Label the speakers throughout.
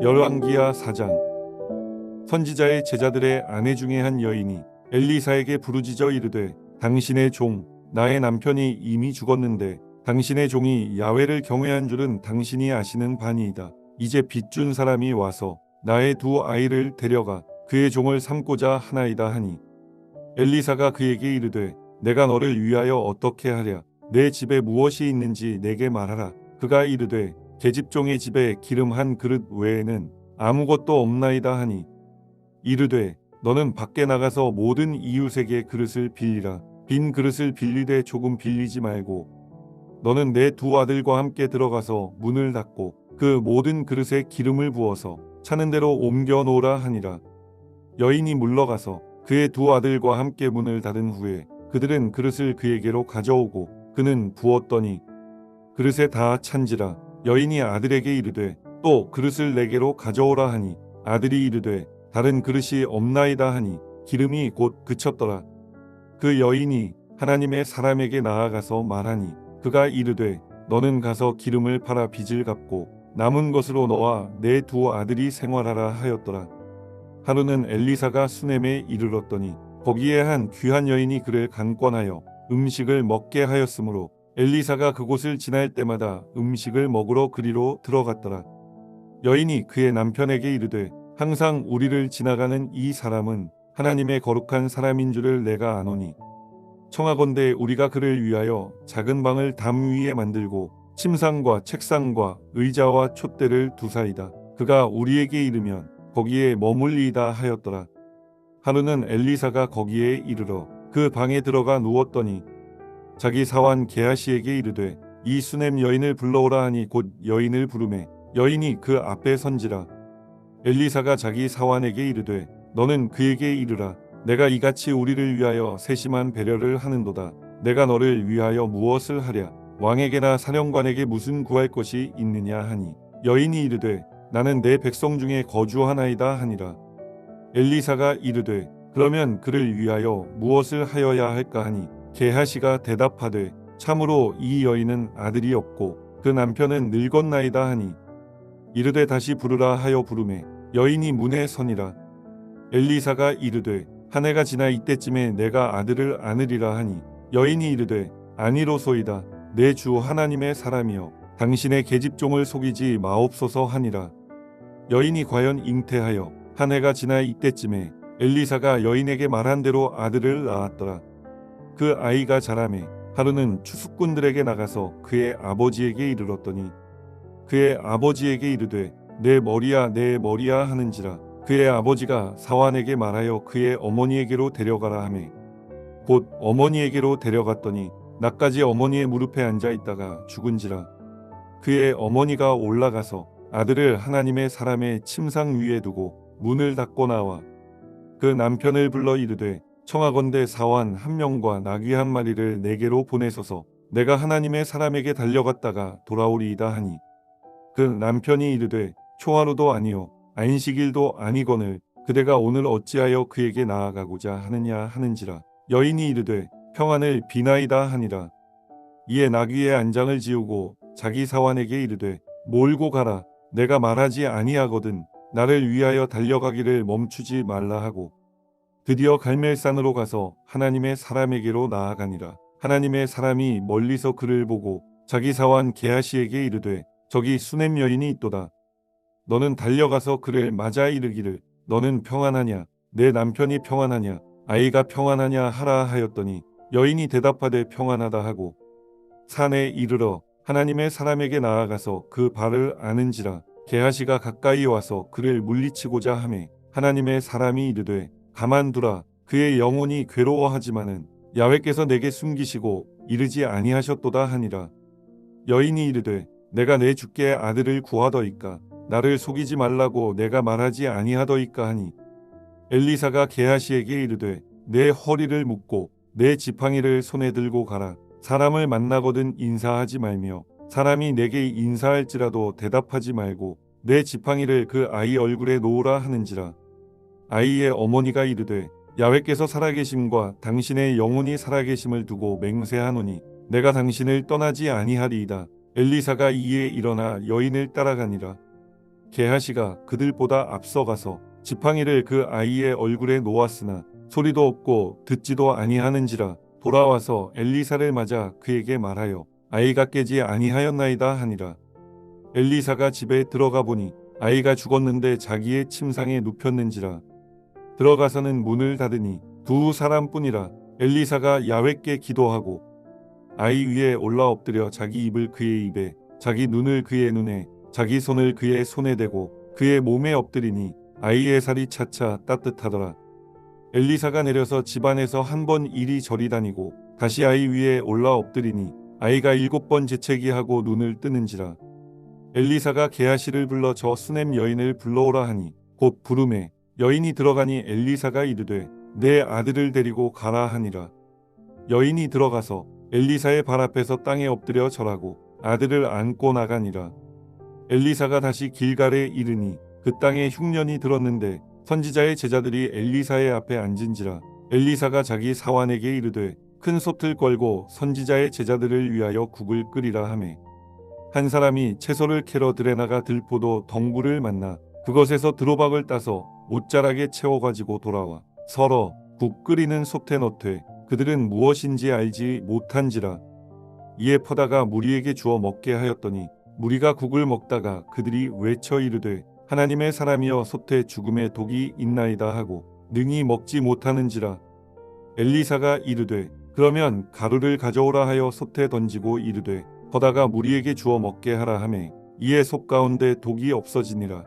Speaker 1: 열왕기하 4장. 선지자의 제자들의 아내 중에 한 여인이 엘리사에게 부르짖어 이르되 당신의 종 나의 남편이 이미 죽었는데 당신의 종이 야훼를 경외한 줄은 당신이 아시는 바니이다. 이제 빚준 사람이 와서 나의 두 아이를 데려가 그의 종을 삼고자 하나이다 하니 엘리사가 그에게 이르되 내가 너를 위하여 어떻게 하랴. 내 집에 무엇이 있는지 내게 말하라. 그가 이르되 계집종의 집에 기름 한 그릇 외에는 아무것도 없나이다 하니 이르되 너는 밖에 나가서 모든 이웃에게 그릇을 빌리라. 빈 그릇을 빌리되 조금 빌리지 말고 너는 내 두 아들과 함께 들어가서 문을 닫고 그 모든 그릇에 기름을 부어서 차는 대로 옮겨 놓으라 하니라. 여인이 물러가서 그의 두 아들과 함께 문을 닫은 후에 그들은 그릇을 그에게로 가져오고 그는 부었더니 그릇에 다 찬지라. 여인이 아들에게 이르되 또 그릇을 내게로 가져오라 하니 아들이 이르되 다른 그릇이 없나이다 하니 기름이 곧 그쳤더라. 그 여인이 하나님의 사람에게 나아가서 말하니 그가 이르되 너는 가서 기름을 팔아 빚을 갚고 남은 것으로 너와 내 두 아들이 생활하라 하였더라. 하루는 엘리사가 수넴에 이르렀더니 거기에 한 귀한 여인이 그를 간권하여 음식을 먹게 하였으므로 엘리사가 그곳을 지날 때마다 음식을 먹으러 그리로 들어갔더라. 여인이 그의 남편에게 이르되 항상 우리를 지나가는 이 사람은 하나님의 거룩한 사람인 줄을 내가 아노니 청하건대 우리가 그를 위하여 작은 방을 담 위에 만들고 침상과 책상과 의자와 촛대를 두사이다. 그가 우리에게 이르면 거기에 머물리이다 하였더라. 하루는 엘리사가 거기에 이르러 그 방에 들어가 누웠더니 자기 사환 게하시에게 이르되 이 수넴 여인을 불러오라 하니 곧 여인을 부르매 여인이 그 앞에 선지라. 엘리사가 자기 사환에게 이르되 너는 그에게 이르라. 내가 이같이 우리를 위하여 세심한 배려를 하는도다. 내가 너를 위하여 무엇을 하랴. 왕에게나 사령관에게 무슨 구할 것이 있느냐 하니 여인이 이르되 나는 내 백성 중에 거주하나이다 하니라. 엘리사가 이르되 그러면 그를 위하여 무엇을 하여야 할까 하니 게하시가 대답하되 참으로 이 여인은 아들이 없고 그 남편은 늙었나이다 하니 이르되 다시 부르라 하여 부르매 여인이 문에 서니라. 엘리사가 이르되 한 해가 지나 이때쯤에 내가 아들을 안으리라 하니 여인이 이르되 아니로소이다. 내 주 하나님의 사람이여 당신의 계집종을 속이지 마옵소서 하니라. 여인이 과연 잉태하여 한 해가 지나 이때쯤에 엘리사가 여인에게 말한 대로 아들을 낳았더라. 그 아이가 자라매 하루는 추수꾼들에게 나가서 그의 아버지에게 이르렀더니 그의 아버지에게 이르되 내 머리야 내 머리야 하는지라. 그의 아버지가 사환에게 말하여 그의 어머니에게로 데려가라 하매 곧 어머니에게로 데려갔더니 낮까지 어머니의 무릎에 앉아 있다가 죽은지라. 그의 어머니가 올라가서 아들을 하나님의 사람의 침상 위에 두고 문을 닫고 나와 그 남편을 불러 이르되 청하건대 사환 한 명과 나귀 한 마리를 내게로 보내소서. 내가 하나님의 사람에게 달려갔다가 돌아오리이다 하니 그 남편이 이르되 초하루도 아니요 안식일도 아니거늘 그대가 오늘 어찌하여 그에게 나아가고자 하느냐 하는지라. 여인이 이르되 평안을 비나이다 하니라. 이에 나귀의 안장을 지우고 자기 사환에게 이르되 몰고 가라. 내가 말하지 아니하거든 나를 위하여 달려가기를 멈추지 말라 하고 드디어 갈멜산으로 가서 하나님의 사람에게로 나아가니라. 하나님의 사람이 멀리서 그를 보고 자기 사환 게하시에게 이르되 저기 수넴 여인이 있도다. 너는 달려가서 그를 맞아 이르기를 너는 평안하냐 내 남편이 평안하냐 아이가 평안하냐 하라 하였더니 여인이 대답하되 평안하다 하고 산에 이르러 하나님의 사람에게 나아가서 그 발을 아는지라. 게하시가 가까이 와서 그를 물리치고자 하매 하나님의 사람이 이르되 가만두라. 그의 영혼이 괴로워하지만은 야훼께서 내게 숨기시고 이르지 아니하셨도다 하니라. 여인이 이르되 내가 내 주께 아들을 구하더이까 나를 속이지 말라고 내가 말하지 아니하더이까 하니 엘리사가 게하시에게 이르되 내 허리를 묶고 내 지팡이를 손에 들고 가라. 사람을 만나거든 인사하지 말며 사람이 내게 인사할지라도 대답하지 말고 내 지팡이를 그 아이 얼굴에 놓으라 하는지라. 아이의 어머니가 이르되 야훼께서 살아계심과 당신의 영혼이 살아계심을 두고 맹세하노니 내가 당신을 떠나지 아니하리이다. 엘리사가 이에 일어나 여인을 따라가니라. 게하시가 그들보다 앞서가서 지팡이를 그 아이의 얼굴에 놓았으나 소리도 없고 듣지도 아니하는지라 돌아와서 엘리사를 맞아 그에게 말하여 아이가 깨지 아니하였나이다 하니라. 엘리사가 집에 들어가 보니 아이가 죽었는데 자기의 침상에 눕혔는지라. 들어가서는 문을 닫으니 두 사람뿐이라. 엘리사가 야훼께 기도하고 아이 위에 올라 엎드려 자기 입을 그의 입에, 자기 눈을 그의 눈에, 자기 손을 그의 손에 대고 그의 몸에 엎드리니 아이의 살이 차차 따뜻하더라. 엘리사가 내려서 집안에서 한 번 이리저리 다니고 다시 아이 위에 올라 엎드리니 아이가 7번 재채기하고 눈을 뜨는지라. 엘리사가 게하시를 불러 저 수넴 여인을 불러오라 하니 곧 부르매 여인이 들어가니 엘리사가 이르되 내 아들을 데리고 가라 하니라. 여인이 들어가서 엘리사의 발 앞에서 땅에 엎드려 절하고 아들을 안고 나가니라. 엘리사가 다시 길갈에 이르니 그 땅에 흉년이 들었는데 선지자의 제자들이 엘리사의 앞에 앉은지라. 엘리사가 자기 사환에게 이르되 큰 솥을 걸고 선지자의 제자들을 위하여 국을 끓이라 하매 한 사람이 채소를 캐러 들에 나가 들포도 덩굴을 만나 그것에서 드로박을 따서 옷자락에 채워가지고 돌아와 서러 국 끓이는 솥에 넣되 그들은 무엇인지 알지 못한지라. 이에 퍼다가 무리에게 주어 먹게 하였더니 무리가 국을 먹다가 그들이 외쳐 이르되 하나님의 사람이여 솥에 죽음의 독이 있나이다 하고 능히 먹지 못하는지라. 엘리사가 이르되 그러면 가루를 가져오라 하여 솥에 던지고 이르되 퍼다가 무리에게 주어 먹게 하라 하매 이에 솥 가운데 독이 없어지니라.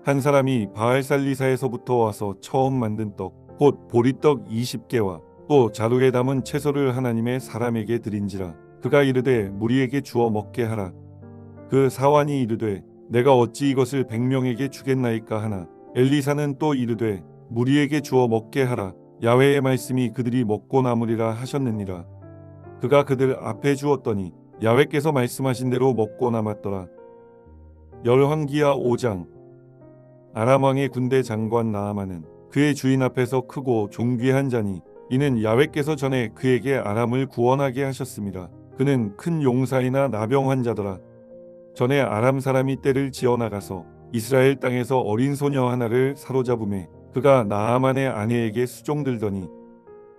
Speaker 1: 한 사람이 바알살리사에서부터 와서 처음 만든 떡 곧 보리떡 20개와 또 자루에 담은 채소를 하나님의 사람에게 드린지라. 그가 이르되 무리에게 주어 먹게 하라. 그 사환이 이르되 내가 어찌 이것을 100명에게 주겠나이까 하나 엘리사는 또 이르되 무리에게 주어 먹게 하라. 야훼의 말씀이 그들이 먹고 남으리라 하셨느니라. 그가 그들 앞에 주었더니 야훼께서 말씀하신 대로 먹고 남았더라. 열왕기하 5장. 아람 왕의 군대 장관 나아만은 그의 주인 앞에서 크고 존귀한 자니 이는 야훼께서 전에 그에게 아람을 구원하게 하셨습니다. 그는 큰 용사이나 나병 환자더라. 전에 아람 사람이 떼를 지어 나가서 이스라엘 땅에서 어린 소녀 하나를 사로잡음에 그가 나아만의 아내에게 수종들더니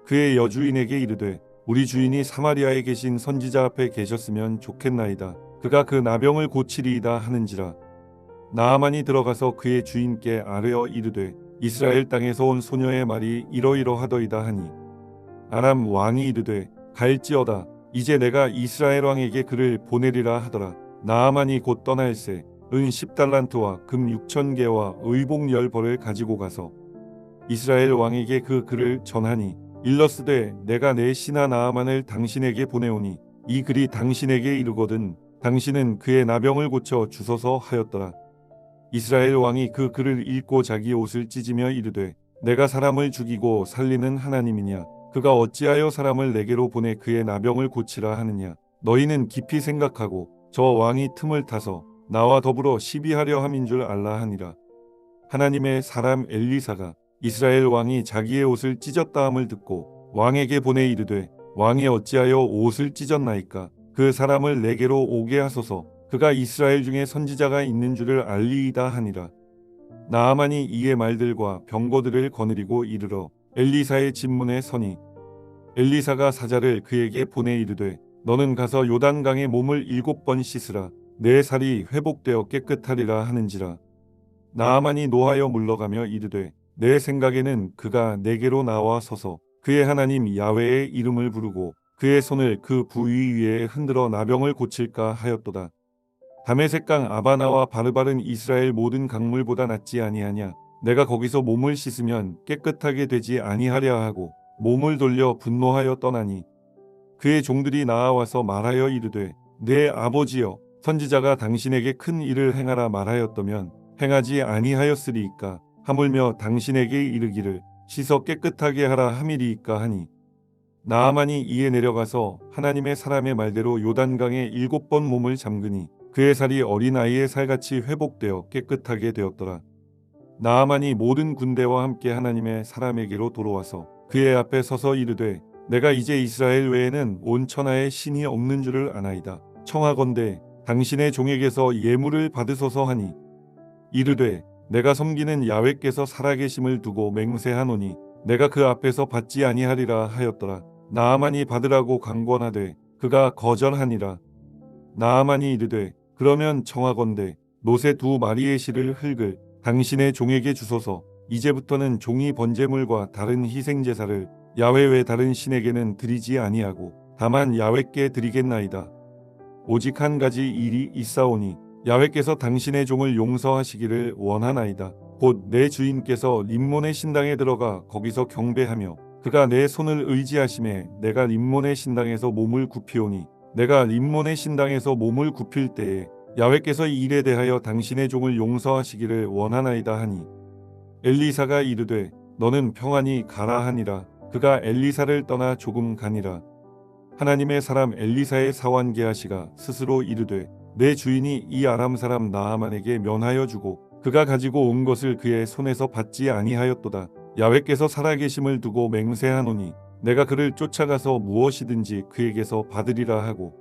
Speaker 1: 그의 여주인에게 이르되 우리 주인이 사마리아에 계신 선지자 앞에 계셨으면 좋겠나이다. 그가 그 나병을 고치리이다 하는지라. 나아만이 들어가서 그의 주인께 아뢰어 이르되 이스라엘 땅에서 온 소녀의 말이 이러이러하더이다 하니 아람 왕이 이르되 갈지어다. 이제 내가 이스라엘 왕에게 그를 보내리라 하더라. 나아만이 곧 떠날새 은 10달란트와 금 6,000개와 의복 10벌을 가지고 가서 이스라엘 왕에게 그 글을 전하니 일러스되 내가 내 신하 나아만을 당신에게 보내오니 이 글이 당신에게 이르거든 당신은 그의 나병을 고쳐 주소서 하였더라. 이스라엘 왕이 그 글을 읽고 자기 옷을 찢으며 이르되 내가 사람을 죽이고 살리는 하나님이냐 그가 어찌하여 사람을 내게로 보내 그의 나병을 고치라 하느냐. 너희는 깊이 생각하고 저 왕이 틈을 타서 나와 더불어 시비하려 함인 줄 알라 하니라. 하나님의 사람 엘리사가 이스라엘 왕이 자기의 옷을 찢었다함을 듣고 왕에게 보내 이르되 왕이 어찌하여 옷을 찢었나이까. 그 사람을 내게로 오게 하소서. 그가 이스라엘 중에 선지자가 있는 줄을 알리이다 하니라. 나아만이 이의 말들과 병거들을 거느리고 이르러 엘리사의 집문에 서니 엘리사가 사자를 그에게 보내 이르되 너는 가서 요단강에 몸을 7번 씻으라. 내 살이 회복되어 깨끗하리라 하는지라. 나아만이 노하여 물러가며 이르되 내 생각에는 그가 내게로 나와 서서 그의 하나님 야훼의 이름을 부르고 그의 손을 그 부위 위에 흔들어 나병을 고칠까 하였도다. 다메섹강 아바나와 바르바른 이스라엘 모든 강물보다 낫지 아니하냐. 내가 거기서 몸을 씻으면 깨끗하게 되지 아니하랴 하고 몸을 돌려 분노하여 떠나니 그의 종들이 나아와서 말하여 이르되 내 아버지여 선지자가 당신에게 큰 일을 행하라 말하였더면 행하지 아니하였으리이까. 하물며 당신에게 이르기를 씻어 깨끗하게 하라 함이리이까 하니 나아만이 이에 내려가서 하나님의 사람의 말대로 요단강에 7번 몸을 잠그니 그의 살이 어린아이의 살같이 회복되어 깨끗하게 되었더라. 나아만이 모든 군대와 함께 하나님의 사람에게로 돌아와서 그의 앞에 서서 이르되 내가 이제 이스라엘 외에는 온 천하에 신이 없는 줄을 아나이다. 청하건대 당신의 종에게서 예물을 받으소서 하니 이르되 내가 섬기는 야훼께서 살아계심을 두고 맹세하노니 내가 그 앞에서 받지 아니하리라 하였더라. 나아만이 받으라고 강권하되 그가 거절하니라. 나아만이 이르되 그러면 청하건대 노새 2마리의 실을 흙을 당신의 종에게 주소서. 이제부터는 종이 번제물과 다른 희생제사를 야훼 외 다른 신에게는 드리지 아니하고 다만 야훼께 드리겠나이다. 오직 한 가지 일이 있사오니 야훼께서 당신의 종을 용서하시기를 원하나이다. 곧 내 주인께서 림몬의 신당에 들어가 거기서 경배하며 그가 내 손을 의지하심에 내가 림몬의 신당에서 몸을 굽히오니 내가 림몬의 신당에서 몸을 굽힐 때에 야훼께서 이 일에 대하여 당신의 종을 용서하시기를 원하나이다 하니 엘리사가 이르되 너는 평안히 가라 하니라. 그가 엘리사를 떠나 조금 가니라. 하나님의 사람 엘리사의 사환 게하시가 스스로 이르되 내 주인이 이 아람 사람 나아만에게 면하여 주고 그가 가지고 온 것을 그의 손에서 받지 아니하였도다. 야훼께서 살아계심을 두고 맹세하노니 내가 그를 쫓아가서 무엇이든지 그에게서 받으리라 하고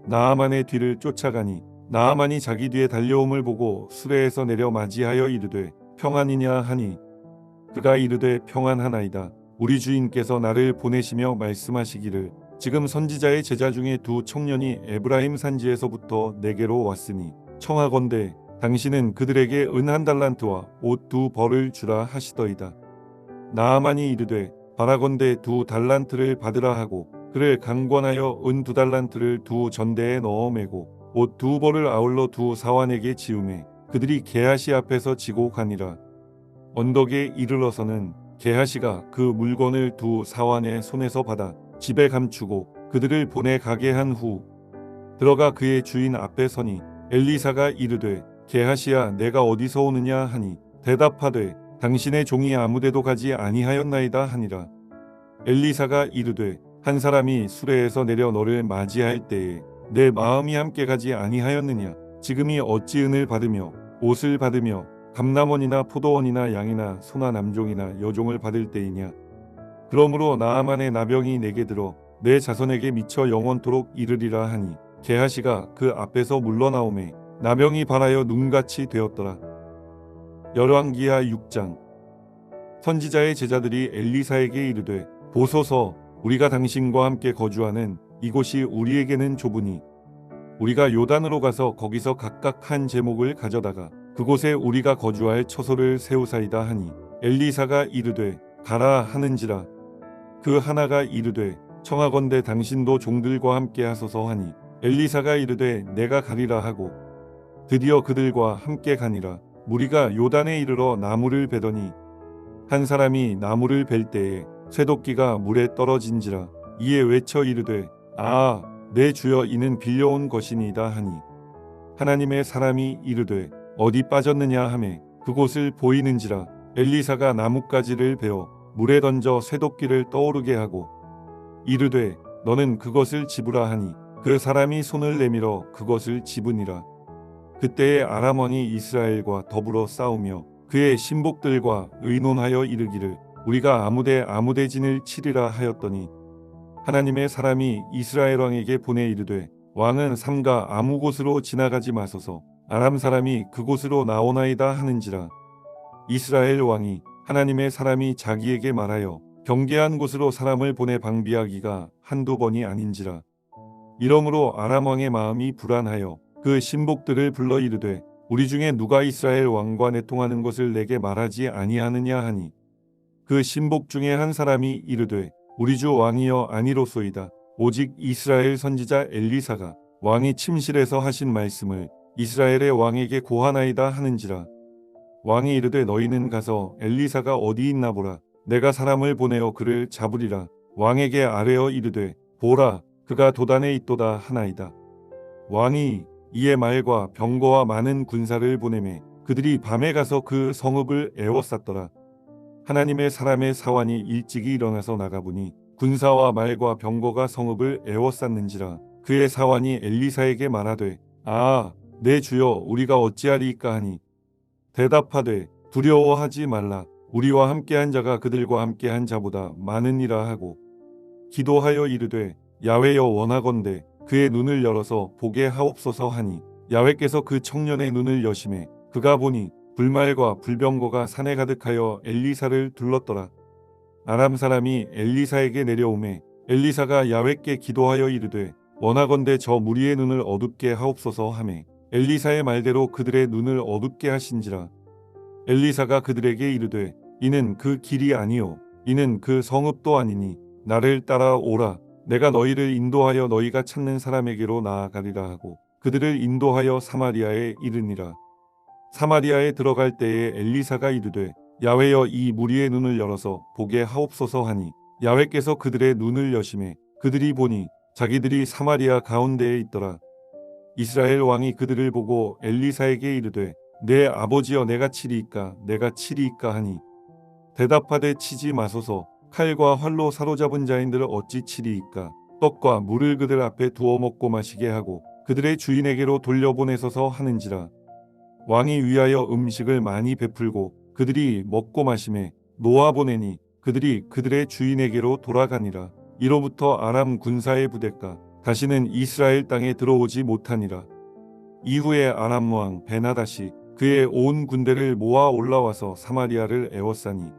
Speaker 1: 나아만의 뒤를 쫓아가니 나아만이 자기 뒤에 달려옴을 보고 수레에서 내려 맞이하여 이르되 평안이냐 하니 그가 이르되 평안하나이다. 우리 주인께서 나를 보내시며 말씀하시기를 지금 선지자의 제자 중에 2 청년이 에브라임 산지에서부터 내게로 왔으니 청하건대 당신은 그들에게 은 1달란트와 옷 2벌을 주라 하시더이다. 나아만이 이르되 바라건대 2달란트를 받으라 하고 그를 강권하여 은 2달란트를 2 전대에 넣어 매고 옷 2벌을 아울러 2 사환에게 지우매 그들이 게하시 앞에서 지고 가니라. 언덕에 이르러서는 게하시가 그 물건을 2 사환의 손에서 받아 집에 감추고 그들을 보내 가게 한 후 들어가 그의 주인 앞에 서니 엘리사가 이르되 게하시야 내가 어디서 오느냐 하니 대답하되 당신의 종이 아무데도 가지 아니하였나이다 하니라. 엘리사가 이르되 한 사람이 수레에서 내려 너를 맞이할 때에 내 마음이 함께 가지 아니하였느냐. 지금이 어찌 은을 받으며 옷을 받으며 감람원이나 포도원이나 양이나 소나 남종이나 여종을 받을 때이냐. 그러므로 나아만의 나병이 내게 들어 내 자손에게 미쳐 영원토록 이르리라 하니 게하시가 그 앞에서 물러나오매 나병이 발하여 눈같이 되었더라. 열왕기하 6장. 선지자의 제자들이 엘리사에게 이르되 보소서 우리가 당신과 함께 거주하는 이곳이 우리에게는 좁으니 우리가 요단으로 가서 거기서 각각 한 제목을 가져다가 그곳에 우리가 거주할 처소를 세우사이다 하니 엘리사가 이르되 가라 하는지라. 그 하나가 이르되 청하건대 당신도 종들과 함께 하소서 하니 엘리사가 이르되 내가 가리라 하고 드디어 그들과 함께 가니라. 무리가 요단에 이르러 나무를 베더니 한 사람이 나무를 벨 때에 쇠도끼가 물에 떨어진지라. 이에 외쳐 이르되 아 내 주여 이는 빌려온 것이니이다 하니 하나님의 사람이 이르되 어디 빠졌느냐 하매 그곳을 보이는지라. 엘리사가 나뭇가지를 베어 물에 던져 쇠도끼를 떠오르게 하고 이르되 너는 그것을 집으라 하니 그 사람이 손을 내밀어 그것을 집으니라. 그때에 아람왕이 이스라엘과 더불어 싸우며 그의 신복들과 의논하여 이르기를 우리가 아무데진을 치리라 하였더니 하나님의 사람이 이스라엘 왕에게 보내 이르되 왕은 삼가 아무 곳으로 지나가지 마소서. 아람 사람이 그곳으로 나오나이다 하는지라. 이스라엘 왕이 하나님의 사람이 자기에게 말하여 경계한 곳으로 사람을 보내 방비하기가 한두 번이 아닌지라. 이러므로 아람 왕의 마음이 불안하여 그 신복들을 불러 이르되 우리 중에 누가 이스라엘 왕과 내통하는 것을 내게 말하지 아니하느냐 하니 그 신복 중에 한 사람이 이르되 우리 주 왕이여 아니로소이다. 오직 이스라엘 선지자 엘리사가 왕이 침실에서 하신 말씀을 이스라엘의 왕에게 고하나이다 하는지라. 왕이 이르되 너희는 가서 엘리사가 어디 있나 보라. 내가 사람을 보내어 그를 잡으리라. 왕에게 아뢰어 이르되 보라 그가 도단에 있도다 하나이다. 왕이 이에 말과 병거와 많은 군사를 보내매 그들이 밤에 가서 그 성읍을 에워쌌더라. 하나님의 사람의 사환이 일찍이 일어나서 나가보니 군사와 말과 병거가 성읍을 에워쌌는지라. 그의 사환이 엘리사에게 말하되 아 내 주여 우리가 어찌하리이까 하니 대답하되 두려워하지 말라. 우리와 함께한 자가 그들과 함께한 자보다 많으니라 하고 기도하여 이르되 야훼여 원하건대 그의 눈을 열어서 보게 하옵소서 하니 야훼께서 그 청년의 눈을 여심해 그가 보니 불말과 불병거가 산에 가득하여 엘리사를 둘렀더라. 아람 사람이 엘리사에게 내려오매 엘리사가 야훼께 기도하여 이르되 원하건대 저 무리의 눈을 어둡게 하옵소서 하매 엘리사의 말대로 그들의 눈을 어둡게 하신지라. 엘리사가 그들에게 이르되 이는 그 길이 아니요 이는 그 성읍도 아니니 나를 따라오라. 내가 너희를 인도하여 너희가 찾는 사람에게로 나아가리라 하고 그들을 인도하여 사마리아에 이르니라. 사마리아에 들어갈 때에 엘리사가 이르되 야훼여 이 무리의 눈을 열어서 보게 하옵소서 하니 야훼께서 그들의 눈을 여시매 그들이 보니 자기들이 사마리아 가운데에 있더라. 이스라엘 왕이 그들을 보고 엘리사에게 이르되 내 아버지여 내가 치리이까 내가 치리이까 하니 대답하되 치지 마소서. 칼과 활로 사로잡은 자인들을 어찌 치리이까. 떡과 물을 그들 앞에 두어 먹고 마시게 하고 그들의 주인에게로 돌려보내소서 하는지라. 왕이 위하여 음식을 많이 베풀고 그들이 먹고 마시매 놓아보내니 그들이 그들의 주인에게로 돌아가니라. 이로부터 아람 군사의 부대가 다시는 이스라엘 땅에 들어오지 못하니라. 이후에 아람 왕 베나다시 그의 온 군대를 모아 올라와서 사마리아를 에워싸니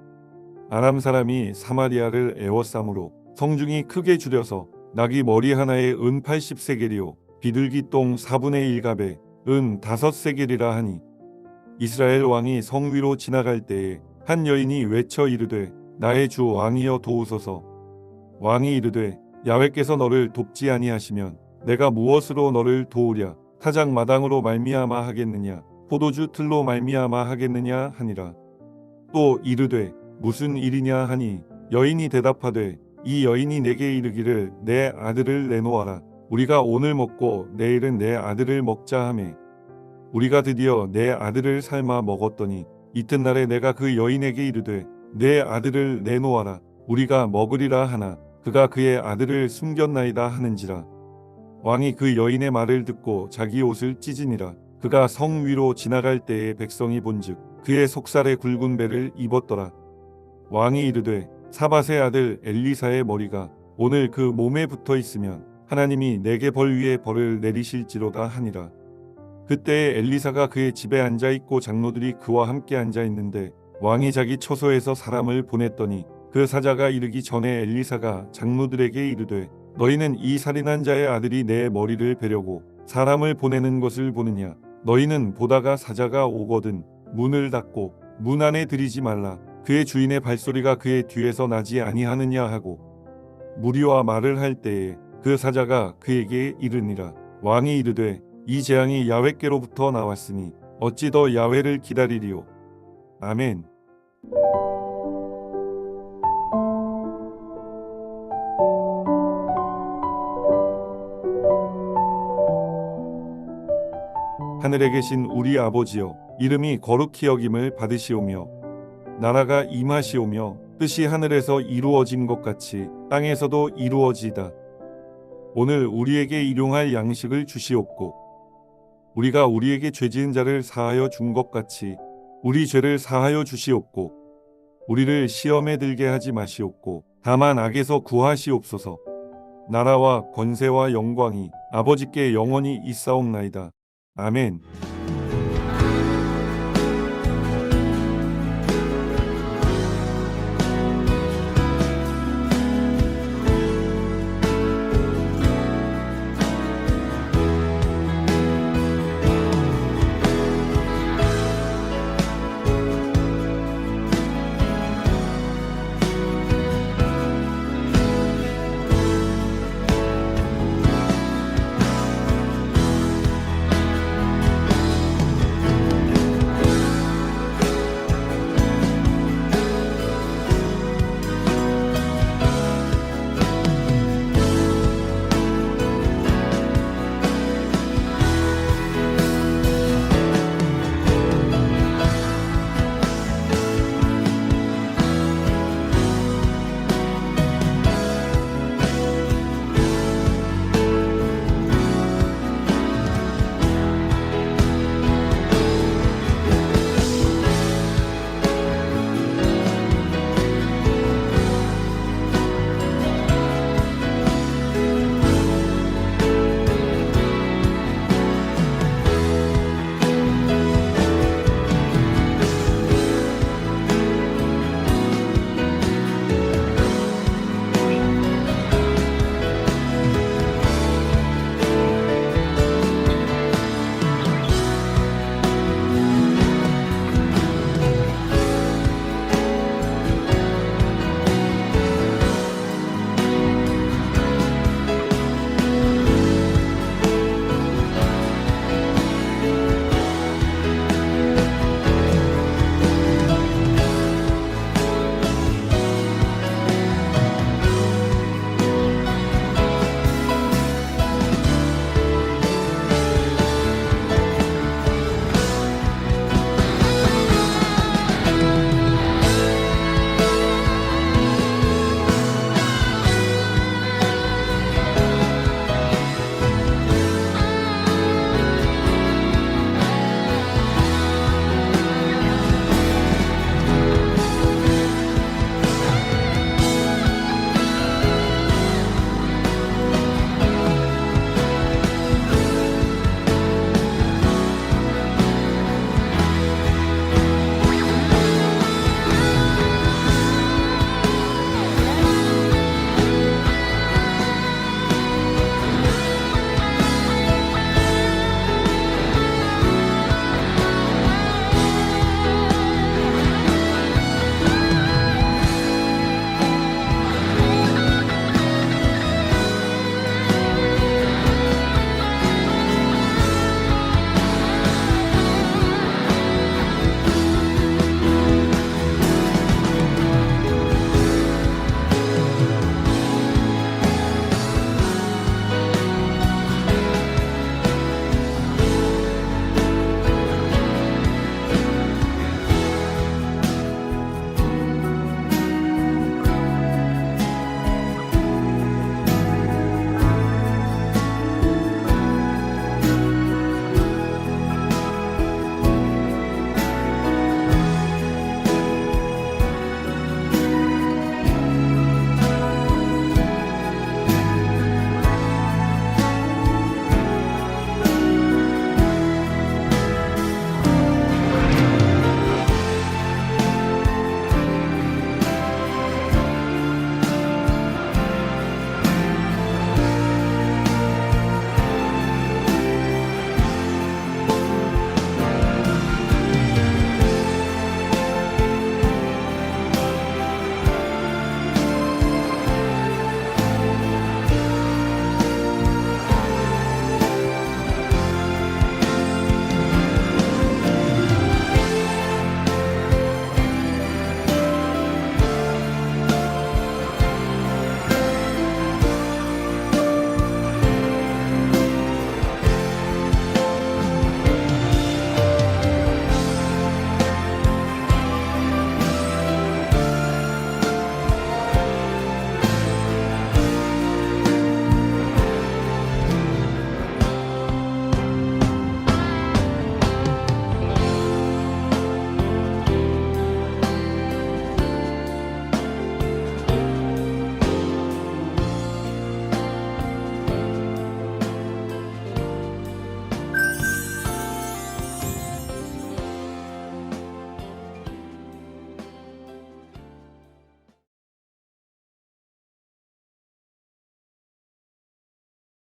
Speaker 1: 아람 사람이 사마리아를 에워싸므로 성중이 크게 줄여서 나귀 머리 하나에 은 80세겔이요 비둘기 똥 4분의 1갑에 은 5세겔이라 하니 이스라엘 왕이 성 위로 지나갈 때에 한 여인이 외쳐 이르되 나의 주 왕이여 도우소서. 왕이 이르되 야훼께서 너를 돕지 아니하시면 내가 무엇으로 너를 도우랴. 타작 마당으로 말미암아 하겠느냐 포도주 틀로 말미암아 하겠느냐 하니라. 또 이르되 무슨 일이냐 하니 여인이 대답하되 이 여인이 내게 이르기를 내 아들을 내놓아라. 우리가 오늘 먹고 내일은 내 아들을 먹자 하매 우리가 드디어 내 아들을 삶아 먹었더니 이튿날에 내가 그 여인에게 이르되 내 아들을 내놓아라. 우리가 먹으리라 하나 그가 그의 아들을 숨겼나이다 하는지라. 왕이 그 여인의 말을 듣고 자기 옷을 찢으니라. 그가 성 위로 지나갈 때에 백성이 본즉 그의 속살에 굵은 배를 입었더라. 왕이 이르되 사밧의 아들 엘리사의 머리가 오늘 그 몸에 붙어 있으면 하나님이 내게 벌 위에 벌을 내리실지로다 하니라. 그때에 엘리사가 그의 집에 앉아 있고 장로들이 그와 함께 앉아 있는데 왕이 자기 처소에서 사람을 보냈더니 그 사자가 이르기 전에 엘리사가 장로들에게 이르되 너희는 이 살인한 자의 아들이 내 머리를 베려고 사람을 보내는 것을 보느냐. 너희는 보다가 사자가 오거든 문을 닫고 문 안에 들이지 말라. 그의 주인의 발소리가 그의 뒤에서 나지 아니하느냐 하고 무리와 말을 할 때에 그 사자가 그에게 이르니라. 왕이 이르되 이 재앙이 야훼께로부터 나왔으니 어찌 더 야훼를 기다리리요. 아멘. 하늘에 계신 우리 아버지여 이름이 거룩히 여김을 받으시오며 나라가 임하시오며 뜻이 하늘에서 이루어진 것 같이 땅에서도 이루어지이다. 오늘 우리에게 일용할 양식을 주시옵고 우리가 우리에게 죄지은 자를 사하여 준 것 같이 우리 죄를 사하여 주시옵고 우리를 시험에 들게 하지 마시옵고 다만 악에서 구하시옵소서. 나라와 권세와 영광이 아버지께 영원히 있사옵나이다. 아멘.